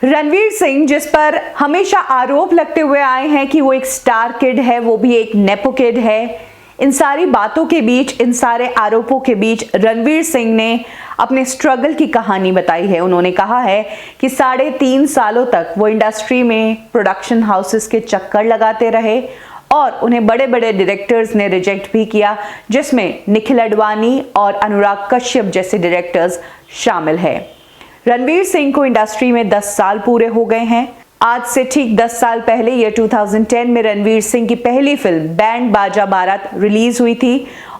रणवीर सिंह, जिस पर हमेशा आरोप लगते हुए आए हैं कि वो एक स्टार किड है, वो भी एक नेपो किड है, इन सारी बातों के बीच, इन सारे आरोपों के बीच रणवीर सिंह ने अपने स्ट्रगल की कहानी बताई है। उन्होंने कहा है कि 3.5 सालों तक वो इंडस्ट्री में प्रोडक्शन हाउसेस के चक्कर लगाते रहे और उन्हें बड़े बड़े डायरेक्टर्स ने रिजेक्ट भी किया, जिसमें निखिल अडवाणी और अनुराग कश्यप जैसे डायरेक्टर्स शामिल है। रणवीर सिंह को इंडस्ट्री में 10 साल पूरे हो गए हैं। आज से ठीक 10 साल पहले ये 2010 में रणवीर सिंह की पहली फिल्म बैंड बाजा बारात रिलीज हुई थी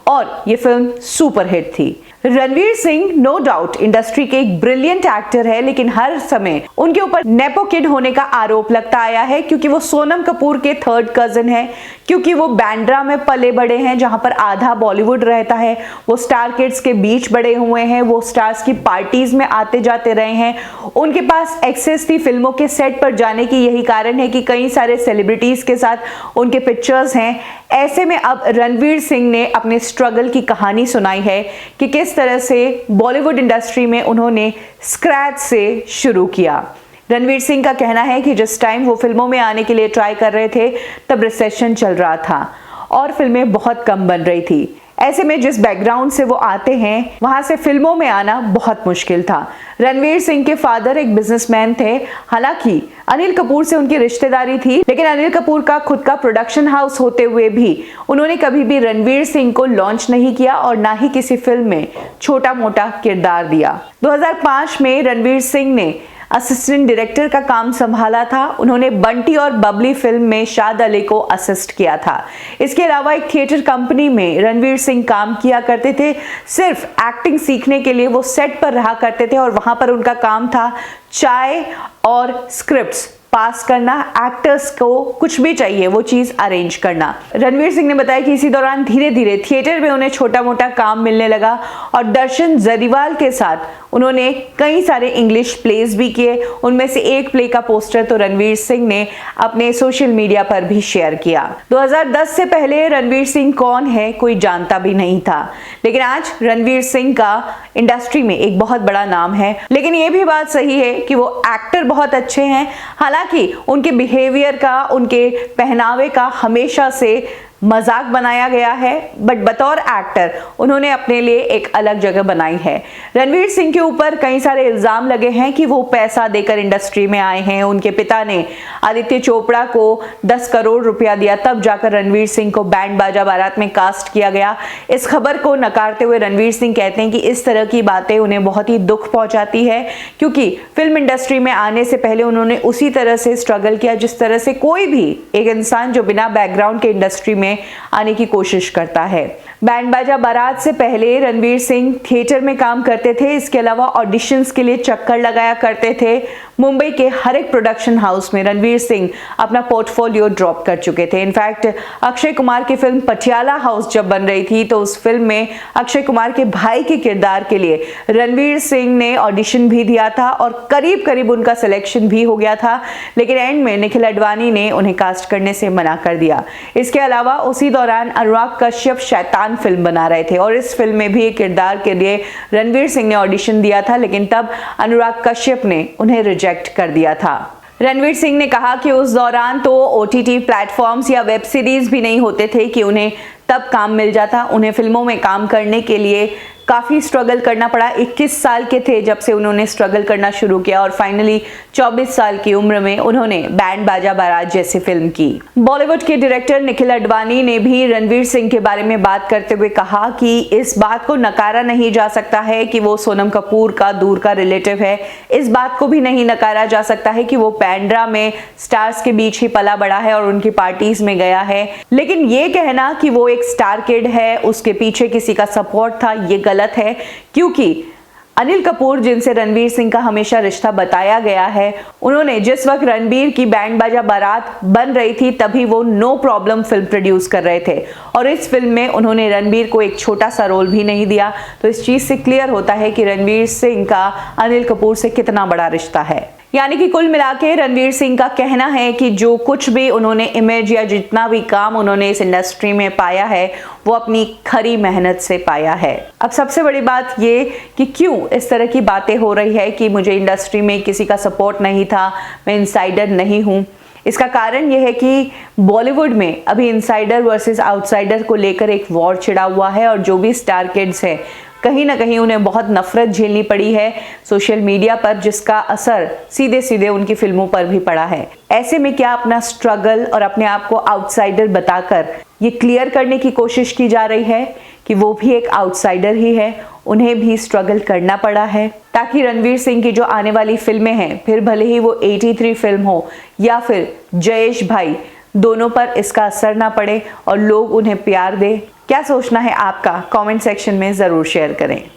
और ये फिल्म सुपरहिट थी। Ranveer Singh no doubt industry के एक ब्रिलियंट एक्टर है, लेकिन हर समय उनके ऊपर नेपो किड होने का आरोप लगता आया है, क्योंकि वो सोनम कपूर के थर्ड कजन है, क्योंकि वो बैंड्रा में पले बड़े हैं जहां पर आधा बॉलीवुड रहता है, वो स्टार किड्स के बीच बड़े हुए हैं, वो स्टार्स की पार्टीज में आते जाते रहे हैं, उनके पास एक्सेस थी फिल्मों के सेट पर जाने की। यही कारण है कि कई सारे सेलिब्रिटीज के साथ उनके पिक्चर्स हैं। ऐसे में अब रणवीर सिंह ने अपने स्ट्रगल की कहानी सुनाई है कि किस तरह से बॉलीवुड इंडस्ट्री में उन्होंने स्क्रैच से शुरू किया। रणवीर सिंह का कहना है कि जिस टाइम वो फिल्मों में आने के लिए ट्राई कर रहे थे, तब रिसेशन चल रहा था और फिल्में बहुत कम बन रही थी। ऐसे में जिस बैकग्राउंड से वो आते हैं, वहां से फिल्मों में आना बहुत मुश्किल था। रणवीर सिंह के फादर एक बिजनेसमैन थे। हालांकि अनिल कपूर से उनकी रिश्तेदारी थी, लेकिन अनिल कपूर का खुद का प्रोडक्शन हाउस होते हुए भी उन्होंने कभी भी रणवीर सिंह को लॉन्च नहीं किया और ना ही किसी फिल्म में छोटा मोटा किरदार दिया। 2005 में रणवीर सिंह ने असिस्टेंट डायरेक्टर का काम संभाला था। उन्होंने बंटी और बबली फिल्म में शाद अली को असिस्ट किया था। इसके अलावा एक थिएटर कंपनी में रणवीर सिंह काम किया करते थे। सिर्फ एक्टिंग सीखने के लिए वो सेट पर रहा करते थे और वहां पर उनका काम था चाय और स्क्रिप्ट्स पास करना, एक्टर्स को कुछ भी चाहिए वो चीज अरेंज करना। रणवीर सिंह ने बताया कि इसी दौरान धीरे धीरे थिएटर में उन्हें छोटा मोटा काम मिलने लगा और दर्शन जरीवाल के साथ उन्होंने कई सारे इंग्लिश प्लेज भी किए। उनमें से एक प्ले का पोस्टर तो रणवीर सिंह ने अपने सोशल मीडिया पर भी शेयर किया। 2010 से पहले रणवीर सिंह कौन है कोई जानता भी नहीं था, लेकिन आज रणवीर सिंह का इंडस्ट्री में एक बहुत बड़ा नाम है। लेकिन ये भी बात सही है कि वो एक्टर बहुत अच्छे हैं। हालांकि उनके बिहेवियर का, उनके पहनावे का हमेशा से मजाक बनाया गया है, बट बतौर एक्टर उन्होंने अपने लिए एक अलग जगह बनाई है। रणवीर सिंह के ऊपर कई सारे इल्जाम लगे हैं कि वो पैसा देकर इंडस्ट्री में आए हैं। उनके पिता ने आदित्य चोपड़ा को 10 करोड़ रुपया दिया, तब जाकर रणवीर सिंह को बैंड बाजा बारात में कास्ट किया गया। इस खबर को नकारते हुए रणवीर सिंह कहते हैं कि इस तरह की बातें उन्हें बहुत ही दुख पहुंचाती है, क्योंकि फिल्म इंडस्ट्री में आने से पहले उन्होंने उसी तरह से स्ट्रगल किया जिस तरह से कोई भी एक इंसान जो बिना बैकग्राउंड के इंडस्ट्री में आने की कोशिश करता है। बैंड बाजा बारात से पहले रणवीर सिंह थिएटर में काम करते थे। इसके अलावा ऑडिशंस के लिए चक्कर लगाया करते थे। मुंबई के हर एक प्रोडक्शन हाउस में रणवीर सिंह अपना पोर्टफोलियो ड्रॉप कर चुके थे। इनफैक्ट अक्षय कुमार की फिल्म पटियाला हाउस जब बन रही थी, तो उस फिल्म में अक्षय कुमार के भाई के किरदार के लिए रणवीर सिंह ने ऑडिशन भी दिया था और करीब करीब उनका सिलेक्शन भी हो गया था, लेकिन एंड में निखिल अडवाणी ने उन्हें कास्ट करने से मना कर दिया। इसके अलावा उसी दौरान अनुराग कश्यप शैतान फिल्म बना रहे थे और इस फिल्म में भी एक किरदार के लिए रणवीर सिंह ने ऑडिशन दिया था, लेकिन तब अनुराग कश्यप ने उन्हें रिजेक्ट कर दिया था। रणवीर सिंह ने कहा कि उस दौरान तो ओटीटी प्लेटफॉर्म्स या वेब सीरीज भी नहीं होते थे कि उन्हें तब काम मिल जाता। उन्हें फिल्मों में काम करने के लिए काफ़ी स्ट्रगल करना पड़ा। 21 साल के थे जब से उन्होंने स्ट्रगल करना शुरू किया और फाइनली 24 साल की उम्र में उन्होंने बैंड बाजा बारात जैसी फिल्म की। बॉलीवुड के डायरेक्टर निखिल अडवाणी ने भी रणवीर सिंह के बारे में बात करते हुए कहा कि इस बात को नकारा नहीं जा सकता है कि वो सोनम कपूर का दूर का रिलेटिव है। इस बात को भी नहीं नकारा जा सकता है कि वो बैंड्रा में स्टार्स के बीच ही पला बड़ा है और उनकी पार्टीज में गया है। लेकिन ये कहना कि वो एक स्टार किड है, उसके पीछे किसी का सपोर्ट था, ये गलत है, क्योंकि अनिल कपूर, जिनसे रणवीर सिंह का हमेशा रिश्ता बताया गया है, उन्होंने जिस वक्त रणवीर की बैंड बाजा बारात बन रही थी तभी वो नो प्रॉब्लम फिल्म प्रोड्यूस कर रहे थे और इस फिल्म में उन्होंने रणवीर को एक छोटा सा रोल भी नहीं दिया। तो इस चीज से क्लियर होता है कि रणवीर सिंह का अनिल कपूर से कितना बड़ा रिश्ता है। यानी कि कुल मिला के रणवीर सिंह का कहना है कि जो कुछ भी उन्होंने इमेज या जितना भी काम उन्होंने इस इंडस्ट्री में पाया है वो अपनी खरी मेहनत से पाया है। अब सबसे बड़ी बात ये कि क्यों इस तरह की बातें हो रही है कि मुझे इंडस्ट्री में किसी का सपोर्ट नहीं था, मैं इनसाइडर नहीं हूँ। इसका कारण यह है कि बॉलीवुड में अभी इनसाइडर वर्सेस आउटसाइडर को लेकर एक वॉर छिड़ा हुआ है और जो भी स्टार किड्स हैं कहीं ना कहीं उन्हें बहुत नफरत झेलनी पड़ी है सोशल मीडिया पर, जिसका असर सीधे सीधे उनकी फिल्मों पर भी पड़ा है। ऐसे में क्या अपना स्ट्रगल और अपने आप को आउटसाइडर बताकर ये क्लियर करने की कोशिश की जा रही है कि वो भी एक आउटसाइडर ही है, उन्हें भी स्ट्रगल करना पड़ा है, ताकि रणवीर सिंह की जो आने वाली फिल्में हैं, फिर भले ही वो 83 फिल्म हो या फिर जयेश भाई, दोनों पर इसका असर ना पड़े और लोग उन्हें प्यार दे। क्या सोचना है आपका? कमेंट सेक्शन में ज़रूर शेयर करें।